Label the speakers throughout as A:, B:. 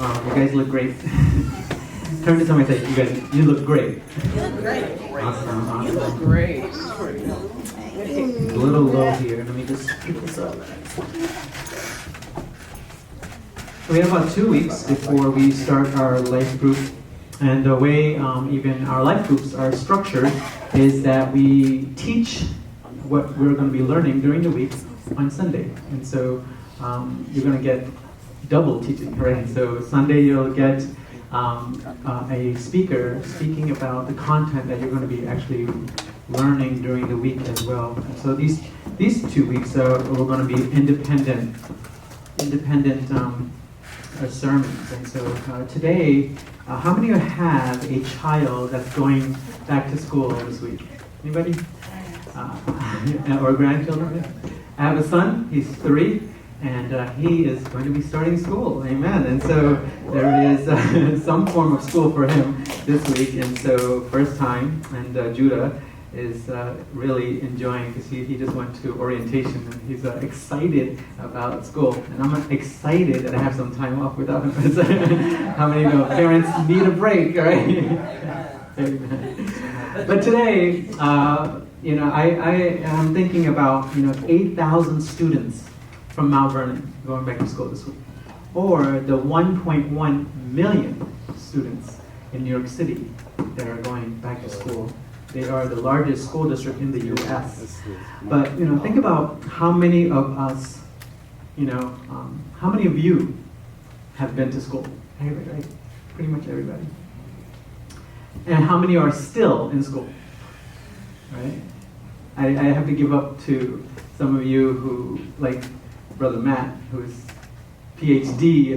A: Wow, you guys look great. Turn to somebody and say, you look great.
B: You look great.
A: Awesome.
B: You look great.
A: It's a little low here. Let me just pick this up. We have about 2 weeks before we start our life group. And the way even our life groups are structured is that we teach what we're going to be learning during the week on Sunday. And so you're going to get double teaching, right? So Sunday you'll get a speaker speaking about the content that you're going to be actually learning during the week as well. And so these 2 weeks we're going to be independent sermons. And so today, how many of you have a child that's going back to school this week? Anybody? Or grandchildren? I have a son, he's 3, and he is going to be starting school. Amen. And so there is some form of school for him this week, and so first time, and Judah is really enjoying because he just went to orientation and he's excited about school, and I'm excited that I have some time off without him. How many know parents need a break, right? Amen. But today, I am thinking about 8,000 students from Mount Vernon going back to school this week, or the 1.1 million students in New York City that are going back to school. They are the largest school district in the U.S. But think about how many of us, how many of you have been to school? Everybody, right? Pretty much everybody. And how many are still in school? Right? I have to give up to some of you who, like Brother Matt, who's PhD.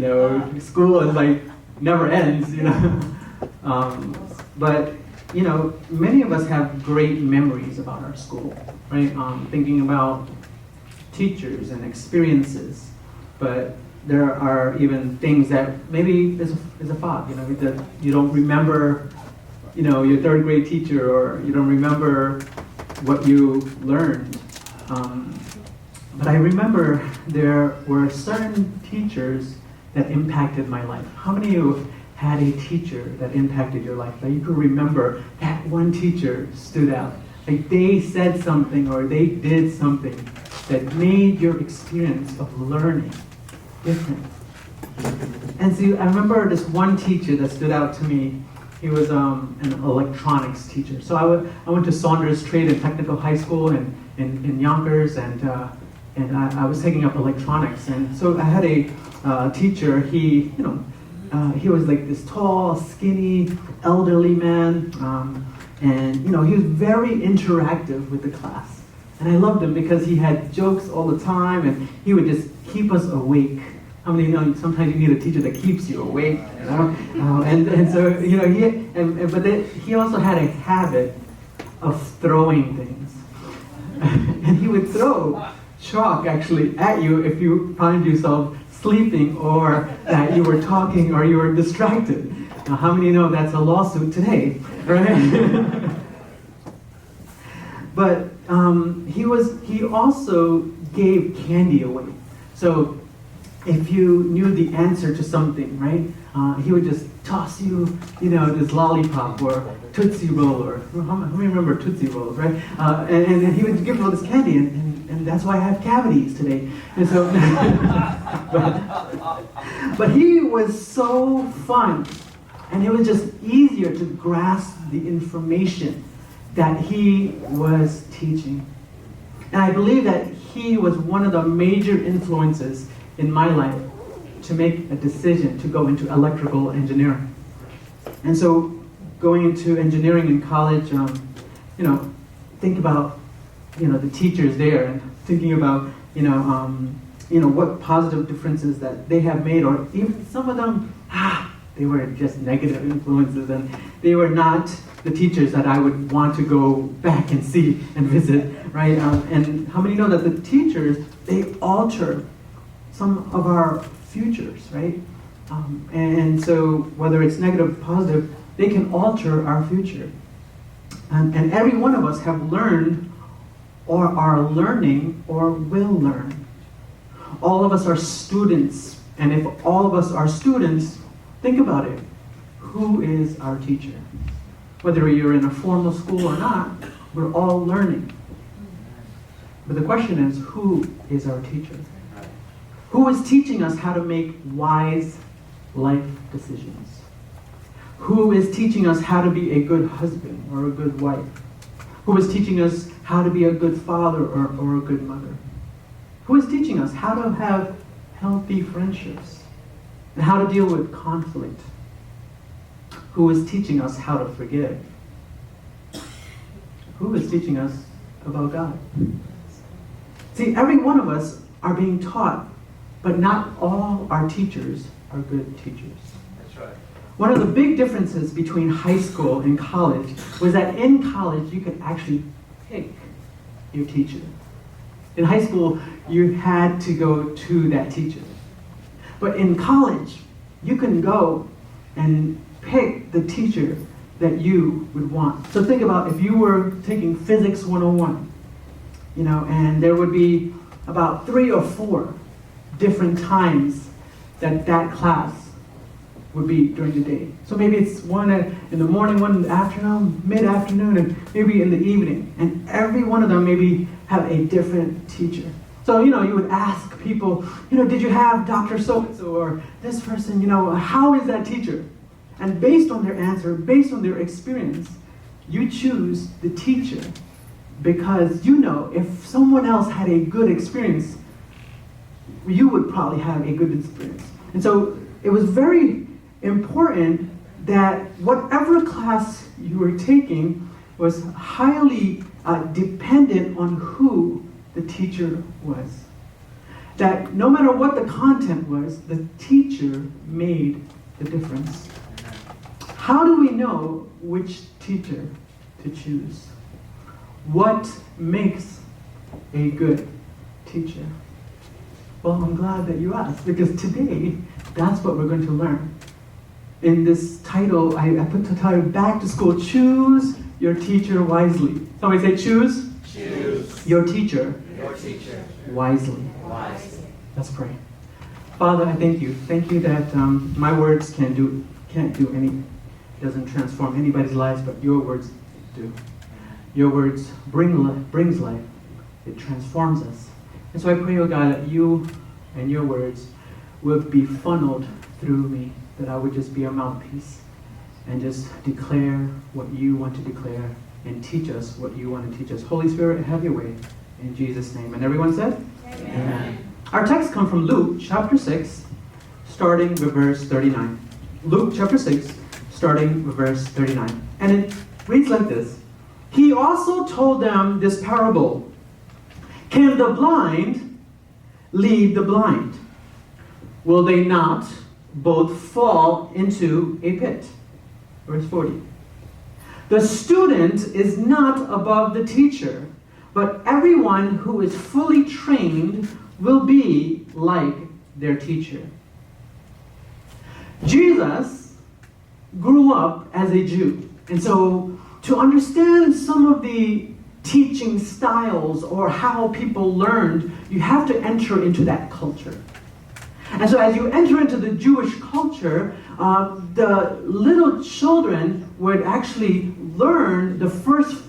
A: School is like never ends. But many of us have great memories about our school, right? Thinking about teachers and experiences, but there are even things that maybe there's a fog, that you don't remember, your third grade teacher, or you don't remember what you learned. But I remember there were certain teachers that impacted my life. How many of you had a teacher that impacted your life? That you could remember that one teacher stood out. Like they said something or they did something that made your experience of learning different. And so I remember this one teacher that stood out to me. He was an electronics teacher. So I went to Saunders Trade and Technical High School in Yonkers, and I was taking up electronics. And so I had a teacher. He was like this tall, skinny, elderly man, and he was very interactive with the class. And I loved him because he had jokes all the time, and he would just keep us awake. How many know sometimes you need a teacher that keeps you awake? And so he also had a habit of throwing things, and he would throw chalk actually at you if you find yourself sleeping, or that you were talking, or you were distracted. Now, how many know that's a lawsuit today, right? But he also gave candy away. So if you knew the answer to something, right, he would just toss you, this lollipop or Tootsie Roll, or how many remember Tootsie Rolls, right? And he would give all this candy, and that's why I have cavities today. And so, but he was so fun, and it was just easier to grasp the information that he was teaching. And I believe that he was one of the major influences in my life to make a decision to go into electrical engineering. And so going into engineering in college, think about, the teachers there, and thinking about, what positive differences that they have made, or even some of them, they were just negative influences, and they were not the teachers that I would want to go back and see and visit, right? And how many know that the teachers, they alter some of our futures, right? And so whether it's negative or positive, they can alter our future. And every one of us have learned, or are learning, or will learn. All of us are students, and if all of us are students, Think about it. Who is our teacher? Whether you're in a formal school or not, we're all learning. But the question is, who is our teacher? Who is teaching us how to make wise life decisions? Who is teaching us how to be a good husband or a good wife? Who is teaching us how to be a good father or a good mother? Who is teaching us how to have healthy friendships and how to deal with conflict? Who is teaching us how to forgive? Who is teaching us about God? See, every one of us are being taught, but not all our teachers are good teachers.
B: That's right.
A: One of the big differences between high school and college was that in college you could actually pick your teacher. In high school, you had to go to that teacher. But in college, you can go and pick the teacher that you would want. So think about if you were taking Physics 101, and there would be about 3 or 4 different times that class would be during the day. So maybe it's one in the morning, one in the afternoon, mid-afternoon, and maybe in the evening. And every one of them maybe have a different teacher. So, you would ask people, did you have Dr. So-and-so or this person, how is that teacher? And based on their answer, based on their experience, you choose the teacher because if someone else had a good experience, you would probably have a good experience. And so it was very important that whatever class you were taking was highly dependent on who the teacher was. That no matter what the content was, the teacher made the difference. How do we know which teacher to choose? What makes a good teacher? Well, I'm glad that you asked, because today, that's what we're going to learn. In this title, I put the title, Back to School, Choose Your Teacher Wisely. Somebody say, choose.
B: Choose
A: your teacher.
B: Your teacher
A: Wisely.
B: wisely.
A: Let's pray. Father, I thank you. Thank you that my words can't do anything. It doesn't transform anybody's lives, but your words do. Your words brings life. It transforms us. And so I pray, oh God, that you and your words will be funneled through me, that I would just be a mouthpiece and just declare what you want to declare and teach us what you want to teach us. Holy Spirit, have your way in Jesus' name. And everyone said? Amen. Our text comes from Luke chapter 6, starting with verse 39. Luke chapter 6, starting with verse 39. And it reads like this. He also told them this parable. Can the blind lead the blind? Will they not both fall into a pit? Verse 40. The student is not above the teacher, but everyone who is fully trained will be like their teacher. Jesus grew up as a Jew. And so to understand some of the teaching styles or how people learned, you have to enter into that culture. And so as you enter into the Jewish culture, the little children would actually learn the first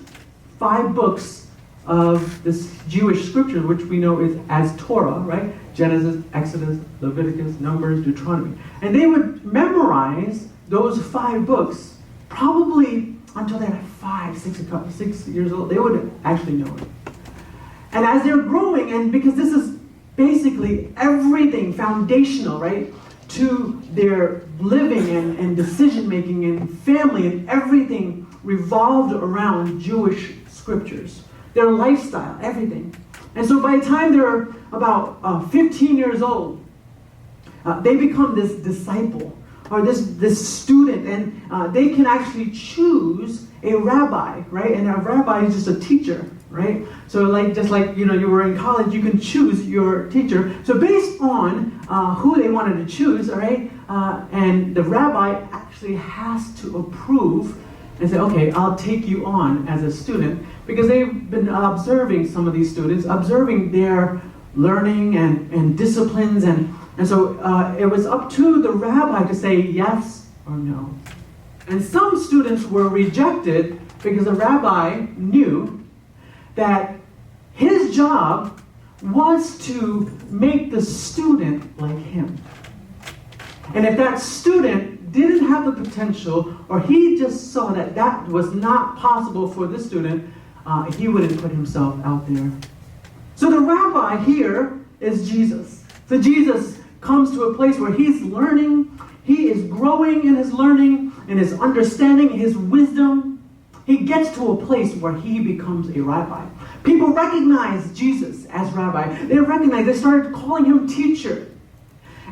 A: 5 books of this Jewish scripture, which we know is as Torah, right? Genesis, Exodus, Leviticus, Numbers, Deuteronomy. And they would memorize those 5 books probably until they're 6 years old. They would actually know it. And as they're growing, and because this is basically everything foundational, right, to their living and decision-making and family, and everything revolved around Jewish scriptures. Their lifestyle, everything. And so by the time they're about 15 years old, they become this disciple, or this student, and they can actually choose a rabbi, right? And a rabbi is just a teacher, right? So just like you were in college, you can choose your teacher. So based on who they wanted to choose, all right, and the rabbi actually has to approve and say, okay, I'll take you on as a student, because they've been observing some of these students, observing their learning and disciplines, and And so it was up to the rabbi to say yes or no. And some students were rejected because the rabbi knew that his job was to make the student like him. And if that student didn't have the potential, or he just saw that that was not possible for this student, he wouldn't put himself out there. So the rabbi here is Jesus. So Jesus comes to a place where he's learning, he is growing in his learning, in his understanding, his wisdom. He gets to a place where he becomes a rabbi. People recognize Jesus as rabbi. They started calling him teacher.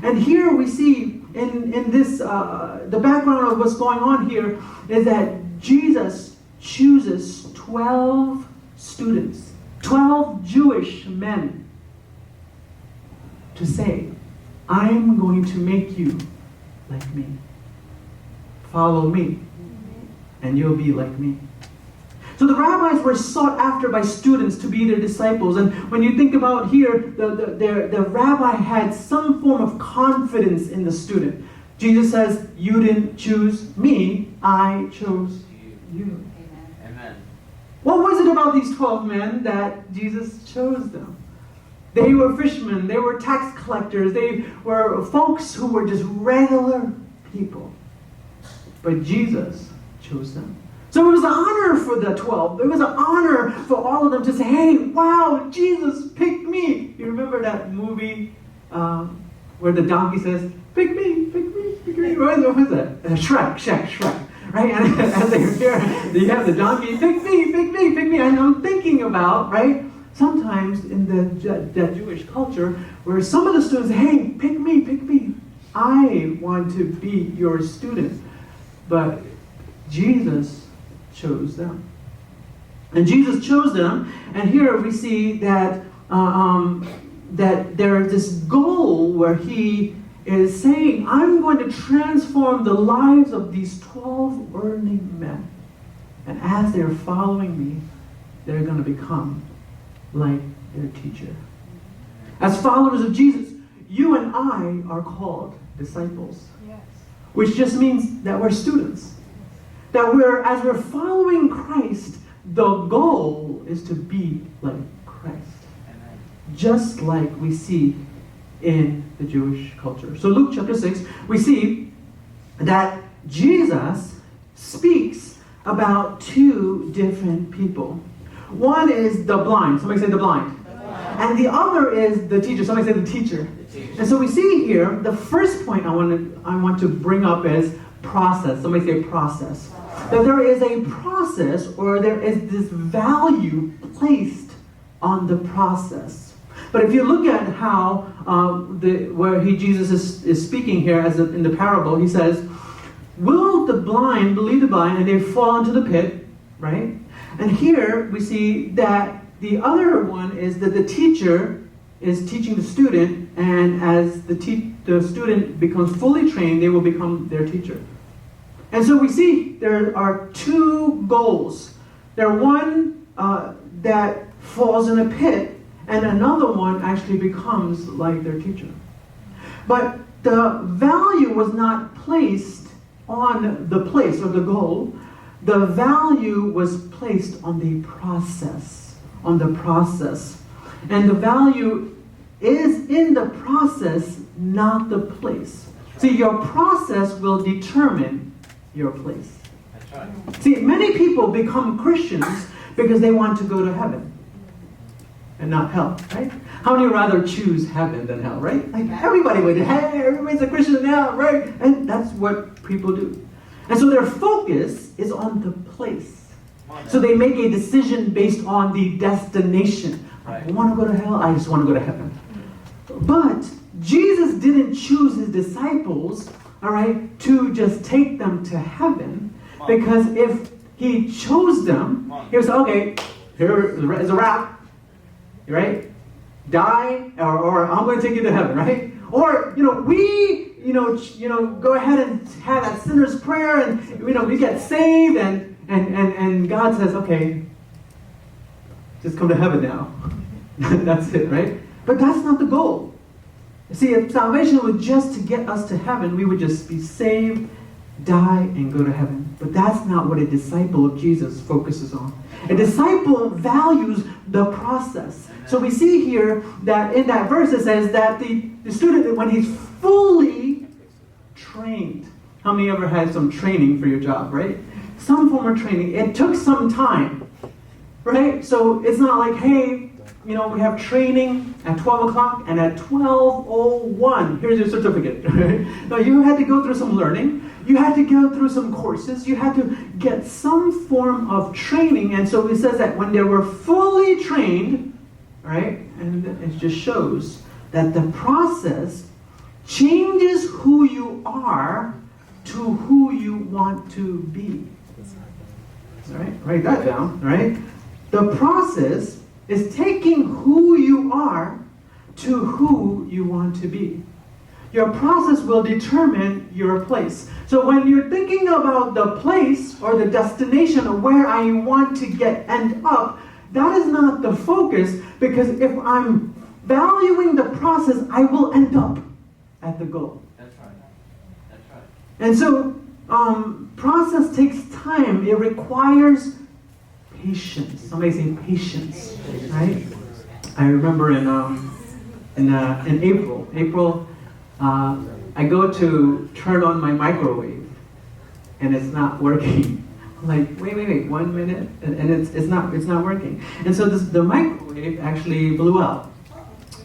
A: And here we see in this, the background of what's going on here is that Jesus chooses 12 students, 12 Jewish men to say, I'm going to make you like me. Follow me, and you'll be like me. So the rabbis were sought after by students to be their disciples. And when you think about here, the rabbi had some form of confidence in the student. Jesus says, you didn't choose me, I chose you.
B: Amen.
A: What was it about these 12 men that Jesus chose them? They were fishermen, they were tax collectors, they were folks who were just regular people. But Jesus chose them. So it was an honor for the 12. It was an honor for all of them to say, hey, wow, Jesus picked me. You remember that movie where the donkey says, pick me, pick me, pick me. What was that? Shrek. Right? And as they hear, you have the donkey, pick me, pick me, pick me. And I'm thinking about, right, sometimes in the Jewish culture where some of the students say, hey, pick me, pick me. I want to be your student. But Jesus chose them. And Jesus chose them, and here we see that that there is this goal where he is saying, I'm going to transform the lives of these 12 learning men. And as they're following me, they're going to become like their teacher. As followers of Jesus, you and I are called disciples.
C: Yes.
A: Which just means that we're students. That as we're following Christ, the goal is to be like Christ.
B: Amen.
A: Just like we see in the Jewish culture. So Luke chapter 6, we see that Jesus speaks about two different people. One is the blind. Somebody say the blind. And the other is the teacher. Somebody say the teacher. And so we see here, the first point I want to bring up is process. Somebody say process. That there is a process, or there is this value placed on the process. But if you look at how Jesus is speaking here in the parable, he says, will the blind believe the blind, and they fall into the pit, right? And here we see that the other one is that the teacher is teaching the student, and as the student becomes fully trained, they will become their teacher. And so we see there are two goals. There one that falls in a pit, and another one actually becomes like their teacher. But the value was not placed on the place or the goal. The value was placed on the process. And the value is in the process, not the place. See, your process will determine your place.
B: That's right.
A: See, many people become Christians because they want to go to heaven and not hell, right? How many rather choose heaven than hell, right? Like everybody would, hey, everybody's a Christian now, right? And that's what people do. And so their focus is on the place. So they make a decision based on the destination. I want to go to hell, I just want to go to heaven. But Jesus didn't choose his disciples, all right, to just take them to heaven. Because if he chose them, he would say, okay, here is a wrap, right? Die, or I'm going to take you to heaven, right? Or, we, go ahead and have that sinner's prayer, and, we get saved, and God says, okay, just come to heaven now. That's it, right? But that's not the goal. See, if salvation was just to get us to heaven, we would just be saved, die, and go to heaven. But that's not what a disciple of Jesus focuses on. A disciple values the process. So we see here that in that verse it says that the student, when he's fully trained. How many ever had some training for your job, right? Some form of training. It took some time, right? So it's not like, hey, we have training at 12 o'clock and at 12:01, here's your certificate, right? No, you had to go through some learning. You had to go through some courses. You had to get some form of training. And so it says that when they were fully trained, right? And it just shows that the process changes who you are to who you want to be. All right? Write that down, right? The process is taking who you are to who you want to be. Your process will determine your place. So when you're thinking about the place or the destination of where I want to end up, that is not the focus, because if I'm valuing the process, I will end up at the goal.
B: That's right. That's right.
A: And so process takes time. It requires patience. Somebody say patience, right? I remember in April, I go to turn on my microwave, and it's not working. I'm like, wait, 1 minute, and it's not working. And so the microwave actually blew out,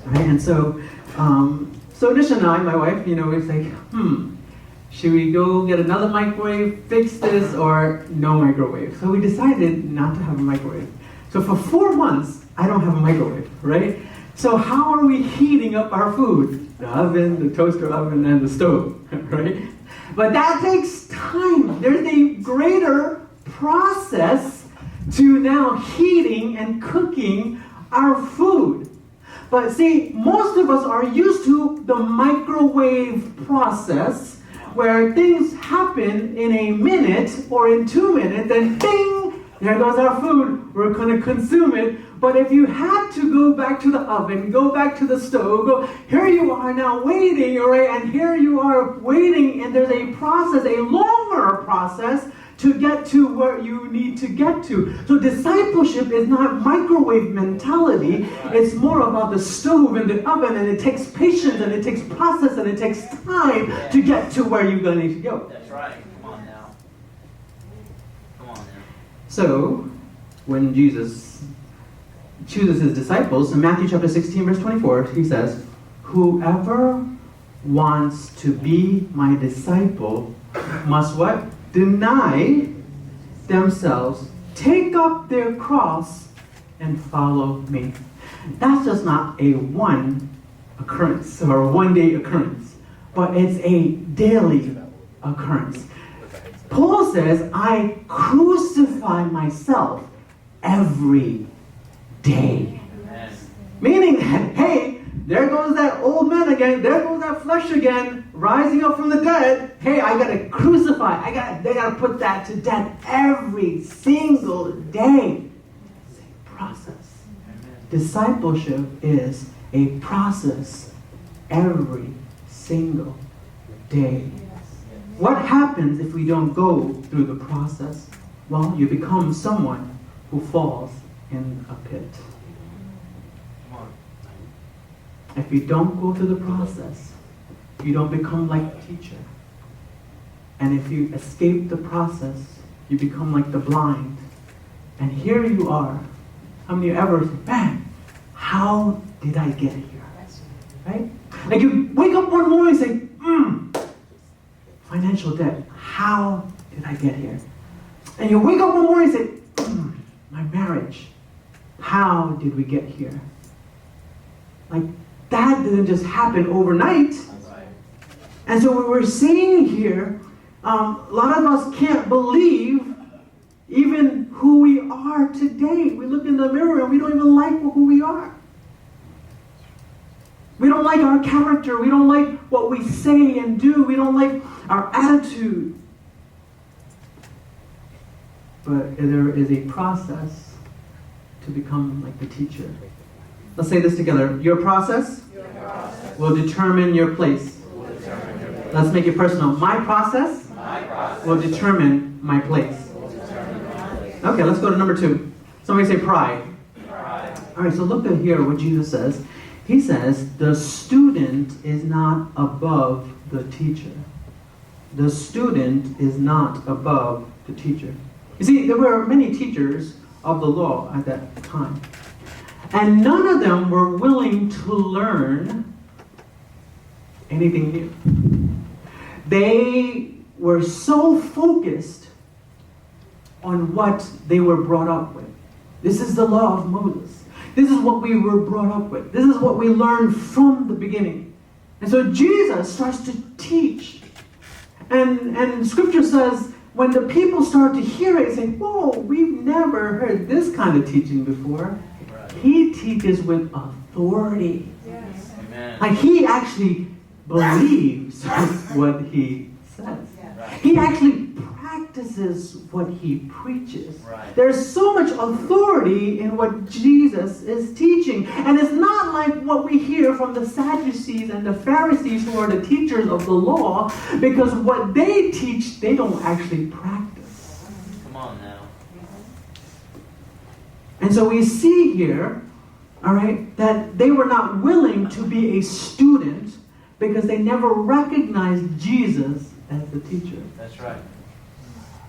A: right? And so Nisha and I, my wife, it's like, should we go get another microwave, fix this, or no microwave? So we decided not to have a microwave. So for 4 months, I don't have a microwave, right? So how are we heating up our food? The oven, the toaster oven, and the stove, right? But that takes time. There's a greater process to now heating and cooking our food. But see, most of us are used to the microwave process, where things happen in a minute or in 2 minutes, and ding, there goes our food. We're going to consume it. But if you had to go back to the oven, go back to the stove, here you are now waiting, all right, and here you are waiting, and there's a process, a longer process, to get to where you need to get to. So discipleship is not microwave mentality. It's more about the stove and the oven, and it takes patience, and it takes process, and it takes time to get to where you're going to need to go.
B: That's right. Come on now.
A: So, when Jesus chooses his disciples, in Matthew chapter 16, verse 24, he says, "Whoever wants to be my disciple must" what? "Deny themselves, take up their cross, and follow me." That's just not a one occurrence or a one-day occurrence, but it's a daily occurrence. Paul says, "I crucify myself every day."
B: Amen.
A: Meaning that, hey, there goes that old man again, there goes that flesh again, rising up from the dead. Hey, I gotta crucify, they gotta put that to death every single day. It's a process.
B: Amen.
A: Discipleship is a process every single day. What happens if we don't go through the process? Well, you become someone who falls in a pit.
B: Come on.
A: If you don't go through the process, you don't become like the teacher. And if you escape the process, you become like the blind. And here you are. How many of you ever say, man, how did I get here? Right? Like you wake up one morning and say, financial debt. How did I get here? And you wake up one morning and say, my marriage. How did we get here? Like, that didn't just happen overnight.
B: Right.
A: And so what we're seeing here, a lot of us can't believe even who we are today. We look in the mirror and we don't even like who we are. We don't like our character. We don't like what we say and do. We don't like our attitude. But there is a process to become like the teacher. Let's say this together. Your process, will determine your place. Let's make it personal. My process will determine my place. Okay, let's go to number 2. Somebody say pride. All right, so look at here what Jesus says. He says, the student is not above the teacher. The student is not above the teacher. You see, there were many teachers of the law at that time. And none of them were willing to learn anything new. They were so focused on what they were brought up with. This is the law of Moses. This is what we were brought up with. This is what we learned from the beginning. And so Jesus starts to teach. And Scripture says, when the people start to hear it, say, whoa, we've never heard this kind of teaching before. Right. He teaches with authority. Yes. Amen. Like he actually believes what he says. Right. He actually practices what he preaches. Right. There's so much authority in what Jesus is teaching. And it's not like what we hear from the Sadducees and the Pharisees, who are the teachers of the law, because what they teach, they don't actually practice.
B: Come on now.
A: And so we see here, all right, that they were not willing to be a student because they never recognized Jesus as the teacher.
B: That's right.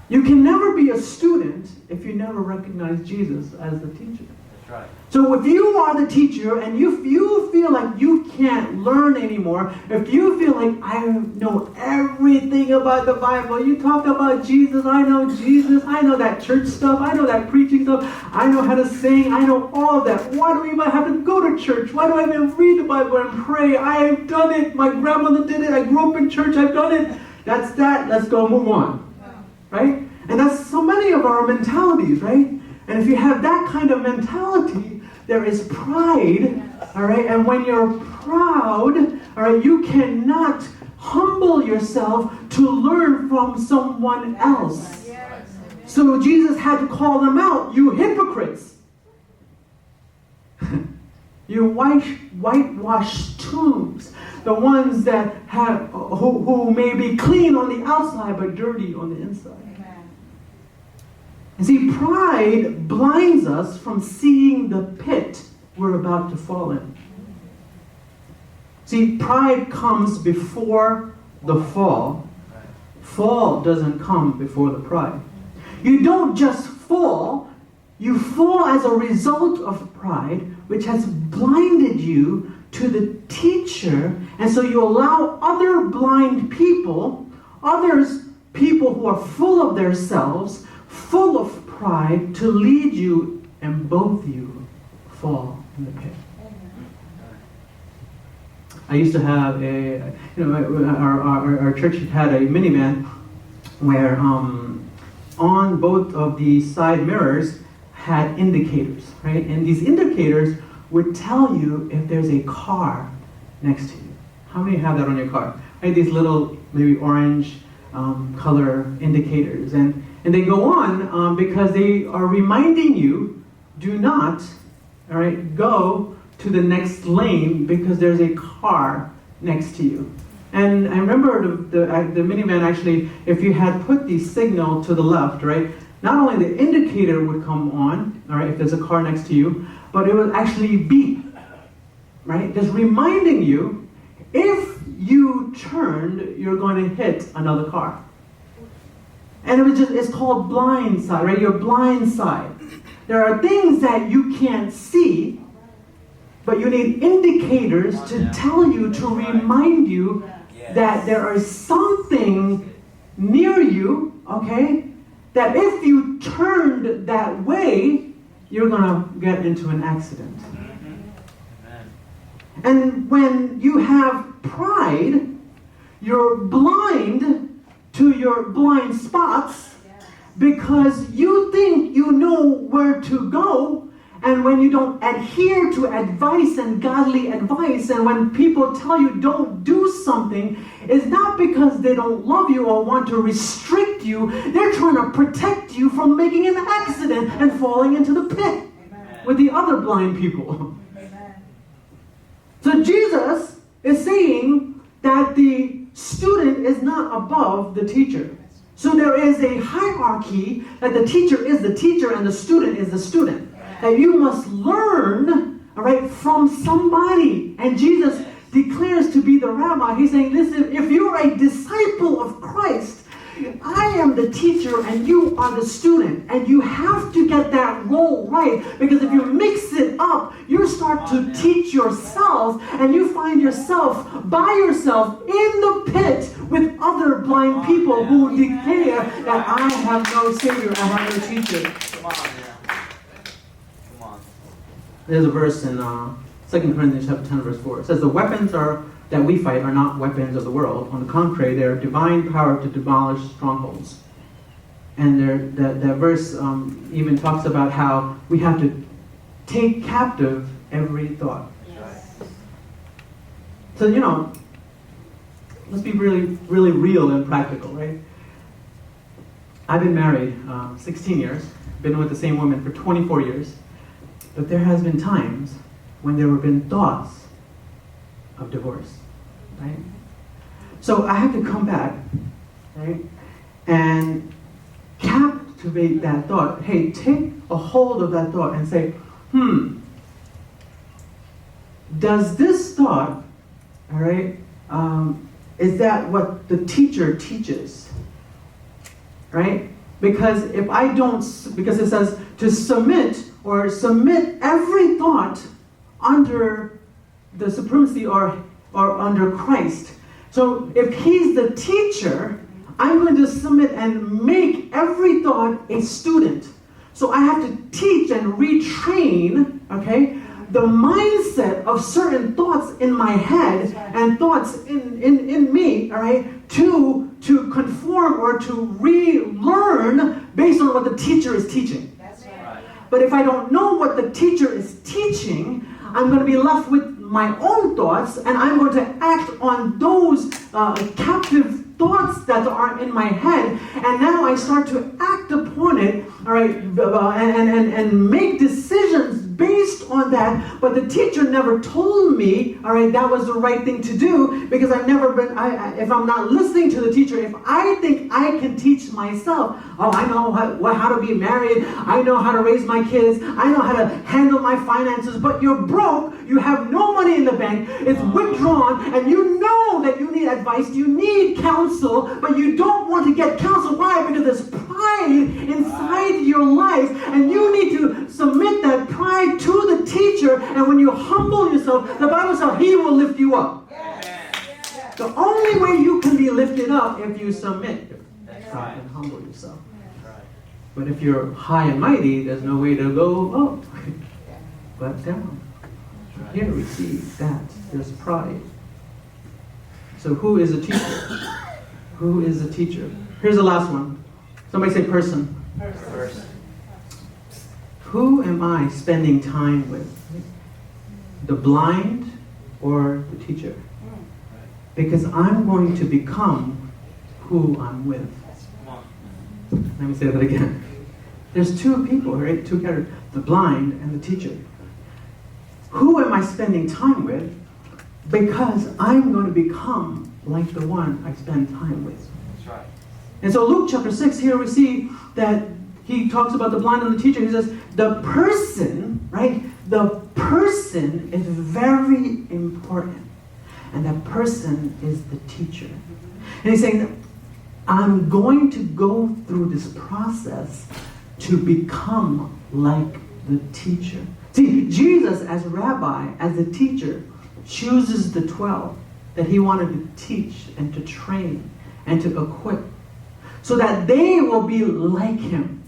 A: You can never be a student if you never recognize Jesus as the teacher.
B: That's right.
A: So if you are the teacher and you feel like you can't learn anymore, if you feel like I know everything about the Bible, you talk about Jesus, I know Jesus, I know that church stuff, I know that preaching stuff, I know how to sing, I know all of that. Why do I even have to go to church? Why do I even read the Bible and pray? I've done it. My grandmother did it. I grew up in church. I've done it. That's that. Let's go move on. Right? And that's so many of our mentalities, right? And if you have that kind of mentality, there is pride, all right? And when you're proud, all right, you cannot humble yourself to learn from someone else. So Jesus had to call them out, you hypocrites. You whitewashed tombs, the ones that have who may be clean on the outside but dirty on the inside. And see, pride blinds us from seeing the pit we're about to fall in. See, pride comes before the fall. Fall doesn't come before the pride. You don't just fall, you fall as a result of pride, which has blinded you to the teacher, and so you allow other blind people, people who are full of themselves, full of pride, to lead you, and both you fall in the pit. I used to have our church had a minivan where on both of the side mirrors had indicators, right? And these indicators would tell you if there's a car next to you. How many have that on your car? Right? These little maybe orange color indicators, and they go on because they are reminding you, do not, all right, go to the next lane because there's a car next to you. And I remember the minivan actually, if you had put the signal to the left, right, not only the indicator would come on, all right, if there's a car next to you, but it would actually beep, right, just reminding you, if you turned, you're going to hit another car. And it's called blind side, right? Your blind side. There are things that you can't see, but you need indicators to tell you, to remind you that there is something near you, okay, that if you turned that way, you're going to get into an accident. And when you have pride, you're blind to your blind spots because you think you know where to go, and when you don't adhere to advice and godly advice, and when people tell you don't do something, it's not because they don't love you or want to restrict you. They're trying to protect you from making an accident and falling into the pit with the other blind people. So Jesus is saying that the student is not above the teacher. So there is a hierarchy that the teacher is the teacher and the student is the student. That you must learn, all right, from somebody. And Jesus declares to be the rabbi. He's saying, listen, if you're a disciple of Christ, I am the teacher and you are the student. And you have to get that role right. Because if you mix it up, you start to teach yourself and you find yourself by yourself in the pit with other blind people who declare that I have no Savior, I have no teacher.
B: Come on now. Come on.
A: There's a verse in 2 Corinthians chapter 10, verse 4. It says, the weapons that we fight are not weapons of the world. On the contrary, they are divine power to demolish strongholds. And that verse even talks about how we have to take captive every thought. So, let's be really, really real and practical, right? I've been married 16 years, been with the same woman for 24 years, but there has been times when there have been thoughts of divorce, right? So I have to come back, right, and captivate that thought. Hey, take a hold of that thought and say, does this thought, all right, is that what the teacher teaches, right? Because if I don't, because it says to submit every thought under the supremacy or under Christ. So if he's the teacher, I'm going to submit and make every thought a student. So I have to teach and retrain, okay, the mindset of certain thoughts in my head and thoughts in me, all right, to conform or to relearn based on what the teacher is teaching.
C: That's right.
A: But if I don't know what the teacher is teaching, I'm going to be left with my own thoughts, and I'm going to act on those captive thoughts that are in my head, and now I start to act upon it, all right, and make decisions based on that. But the teacher never told me, all right, that was the right thing to do, because I've never been. If I'm not listening to the teacher, if I think I can teach myself, I know how to be married, I know how to raise my kids, I know how to handle my finances, but you're broke, you have no money in the bank, it's withdrawn, and you know that you need advice, you need counsel, but you don't want to get counsel. Why? Because there's pride inside your life, and you need to submit that pride to the teacher, and when you humble yourself, the Bible says he will lift you up.
C: Yes.
A: The only way you can be lifted up if you submit and humble yourself. But if you're high and mighty, there's no way to go up, but down. Here we see that there's pride. So who is a teacher? Who is a teacher? Here's the last one. Somebody say person.
B: Person.
A: Who am I spending time with? The blind or the teacher? Because I'm going to become who I'm with.
B: Come on.
A: Let me say that again. There's two people, right? Two characters. The blind and the teacher. Who am I spending time with? Because I'm going to become like the one I spend time with.
B: That's right.
A: And so Luke chapter 6, here we see that he talks about the blind and the teacher. He says, the person, right? The person is very important. And that person is the teacher. And he's saying, I'm going to go through this process to become like the teacher. See, Jesus as rabbi, as a teacher, chooses the 12 that he wanted to teach and to train and to equip so that they will be like him.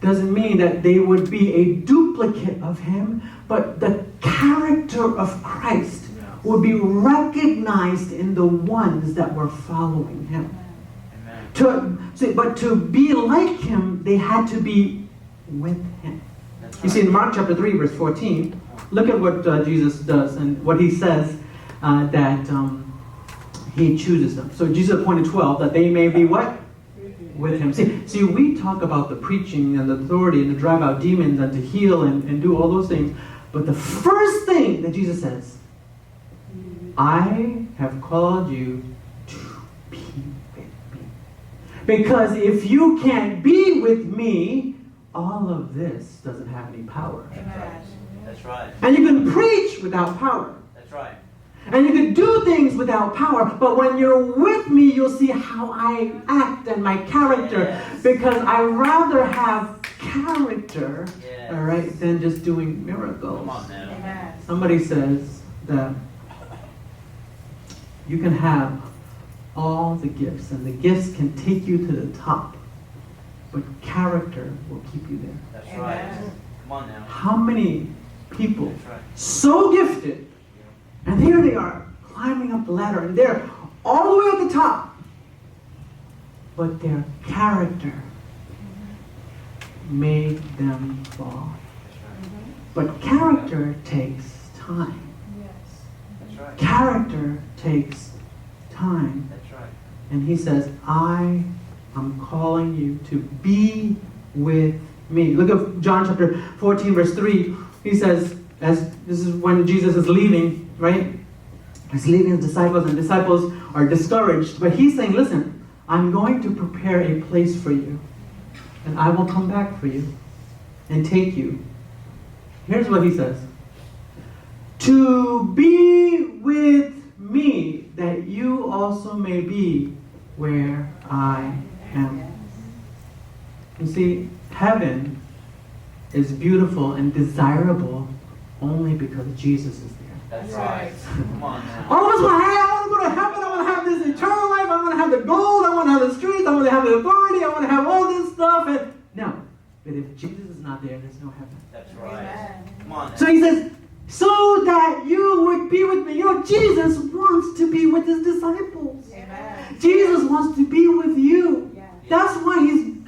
A: Doesn't mean that they would be a duplicate of him, but the character of Christ would be recognized in the ones that were following him. But to be like him, they had to be with him. You see, in Mark chapter 3, verse 14, look at what Jesus does and what he says that he chooses them. So Jesus appointed 12 that they may be what? With him. See, we talk about the preaching and the authority and to drive out demons and to heal and do all those things. But the first thing that Jesus says I have called you to be with me. Because if you can't be with me, all of this doesn't have any power.
B: Amen. That's right.
A: And you can preach without power.
B: That's right.
A: And you can do things without power. But when you're with me, you'll see how I act and my character.
B: Yes.
A: Because I rather have character,
B: Yes.
A: all right, than just doing miracles.
B: Come on now.
C: Amen.
A: Somebody says that you can have all the gifts, and the gifts can take you to the top, but character will keep you there.
B: That's
C: Amen.
B: right. Come on now.
A: How many people
B: That's right.
A: so gifted, and here they are climbing up the ladder, and they're all the way at the top, but their character made them fall.
B: That's right.
A: But character takes time.
C: Yes.
B: That's right.
A: Character takes time.
B: That's right.
A: And he says, I am calling you to be with me. Look at John chapter 14, verse 3. He says, as this is when Jesus is leaving, right? He's leaving his disciples, and disciples are discouraged. But he's saying, listen, I'm going to prepare a place for you. And I will come back for you and take you. Here's what he says. To be with me, that you also may be where I am. You see, heaven is beautiful and desirable only because Jesus is there.
B: That's right. Come on now.
A: All of us want, hey, I want to go to heaven, I want to have this eternal life, I want to have the gold, I want to have the streets, I want to have the authority, I want to have all this stuff. And no, but if Jesus is not there, there's no heaven.
B: That's right.
C: Amen.
B: Come on now.
A: So he says, so that you would be with me. You know, Jesus wants to be with his disciples.
C: Amen.
A: Jesus wants to be with you.
C: Yeah.
A: That's why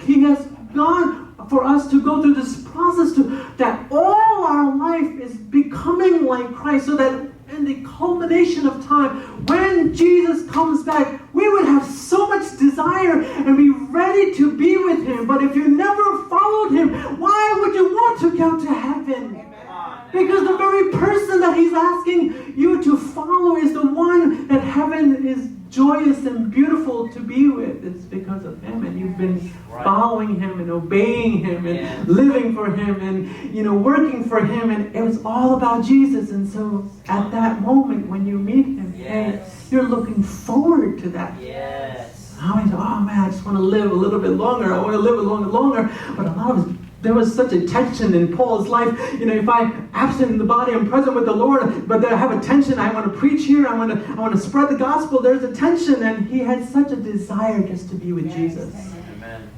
A: he has gone for us to go through this process, that all our life is becoming like Christ, so that in the culmination of time, when Jesus comes back, we would have so much desire and be ready to be with him. But if you never followed him, why would you want to go to heaven?
C: Amen.
B: Come on now.
A: Because the very person that he's asking you to follow is the one that heaven is joyous and beautiful to be with. It's because of him, and you've been following him and obeying him and
B: Yes.
A: living for him and, you know, working for him, and it was all about Jesus. And so at that moment when you meet him,
B: Yes.
A: hey, you're looking forward to that.
B: Yes.
A: How many say, oh man, I just want to live a little bit longer. I want to live a little bit longer. But a lot of us, there was such a tension in Paul's life. You know, if I'm absent in the body, I'm present with the Lord. But I have a tension. I want to preach here. I want to spread the gospel. There's a tension, and he had such a desire just to be with
C: Yes.
A: Jesus.
B: Amen.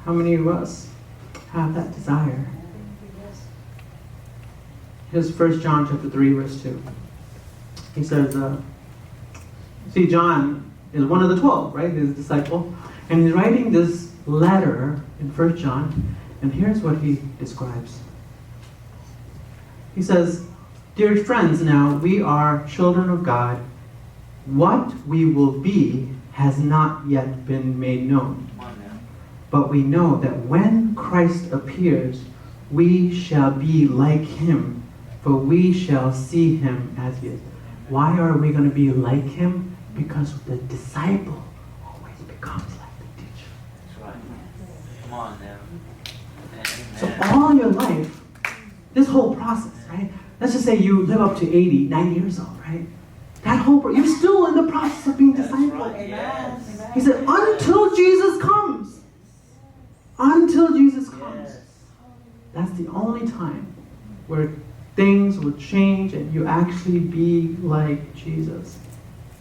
A: How many of us have that desire? Here's 1 John chapter 3, verse 2. He says, see, John is one of the 12, right? His disciple. And he's writing this letter in 1 John. And here's what he describes. He says, dear friends, now we are children of God. What we will be has not yet been made known.
B: Come on now.
A: But we know that when Christ appears, we shall be like him, for we shall see him as he is. Why are we going to be like him? Because the disciple always becomes like the teacher.
B: That's right. Come on now.
A: So
B: Amen.
A: all your life, this whole process, right? Let's just say you live up to 80, 90 years old, right? That whole, you're still in the process of being
B: That's
A: discipled.
B: right. Yes.
C: Amen.
A: He said, until Jesus comes. Until Jesus comes.
B: Yes.
A: That's the only time where things will change and you actually be like Jesus.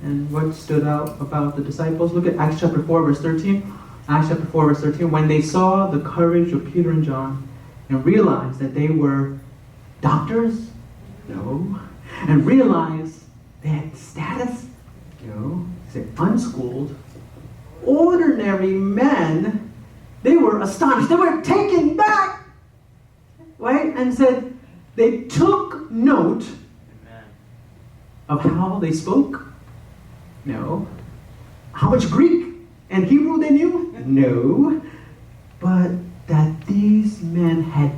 A: And what stood out about the disciples? Look at Acts chapter 4, verse 13. Acts chapter 4, verse 13. When they saw the courage of Peter and John and realized that they were doctors? No. And realized they had status? No. They said unschooled, ordinary men. They were astonished. They were taken back. Right? And said, they took note
B: Amen.
A: of how they spoke? No. How much Greek and Hebrew they knew? No. But that these men had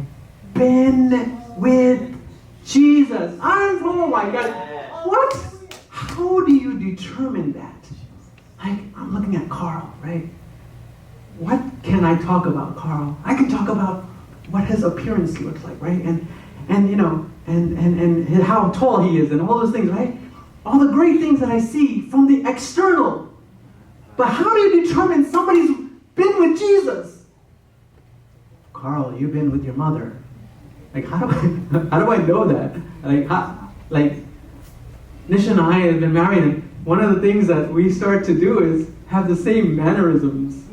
A: been with Jesus. Oh my God. What? How can I talk about Carl? I can talk about what his appearance looks like, right? And you know, and how tall he is and all those things, right? All the great things that I see from the external. But how do you determine somebody's been with Jesus? Carl, you've been with your mother. Like, how do I know that? Like, Nisha and I have been married, and one of the things that we start to do is have the same mannerisms.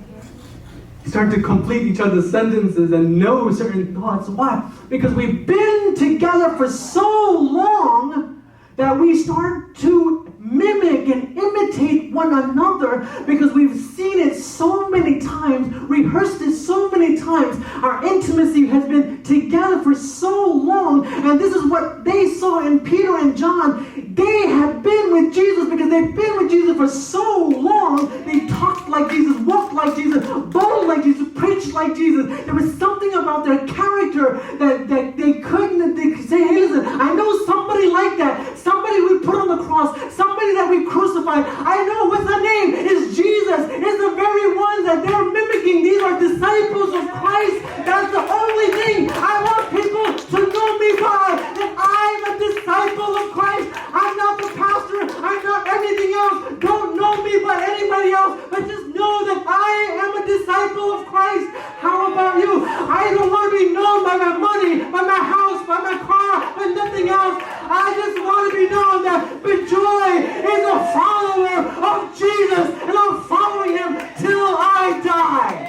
A: Start to complete each other's sentences and know certain thoughts. Why? Because we've been together for so long that we start to mimic and imitate one another because we've seen it so many times, rehearsed it so many times. Our intimacy has been together for so long, and this is what they saw in Peter and John. They have been with Jesus because they've been with Jesus for so long. They talked like Jesus, walked like Jesus, bold like Jesus, preached like Jesus. There was something about their character that they couldn't say, hey, listen, I know somebody like that. Somebody we put on the cross. Somebody that we crucified. I know what's the name? It's Jesus. It's the very ones that they're mimicking. These are disciples of Christ. That's the only thing I want people to know me by. That I'm a disciple of Christ. I'm not the pastor. I'm not anything else. Don't know me by anybody else. But just know that I am a disciple of Christ. How about you? I don't want to be known by my money, by my house, by my car, by nothing else. I just want to be known that Joy is a follower of Jesus, and I'm following him till I die.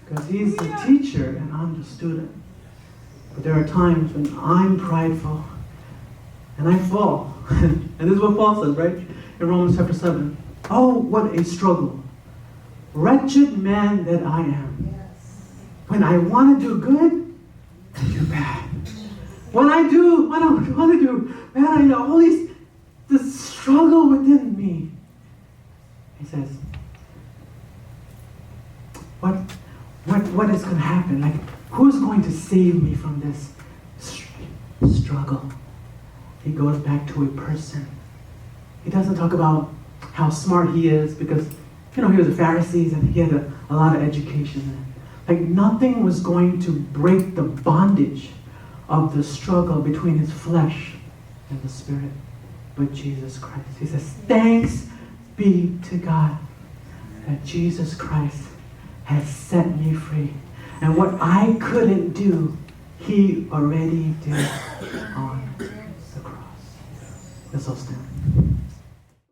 A: Because he's the teacher and I'm the student. But there are times when I'm prideful and I fall. And this is what Paul says, right? In Romans chapter 7. Oh, what a struggle. Wretched man that I am. When I want to do good, I do bad. When I want to do bad, I know all this struggle within me. He says, what is going to happen? Like, who's going to save me from this struggle? He goes back to a person. He doesn't talk about how smart he is because, he was a Pharisee and he had a lot of education. Like, nothing was going to break the bondage of the struggle between his flesh and the spirit but Jesus Christ. He says, thanks be to God that Jesus Christ has set me free. And what I couldn't do, he already did on the cross. Let's all stand.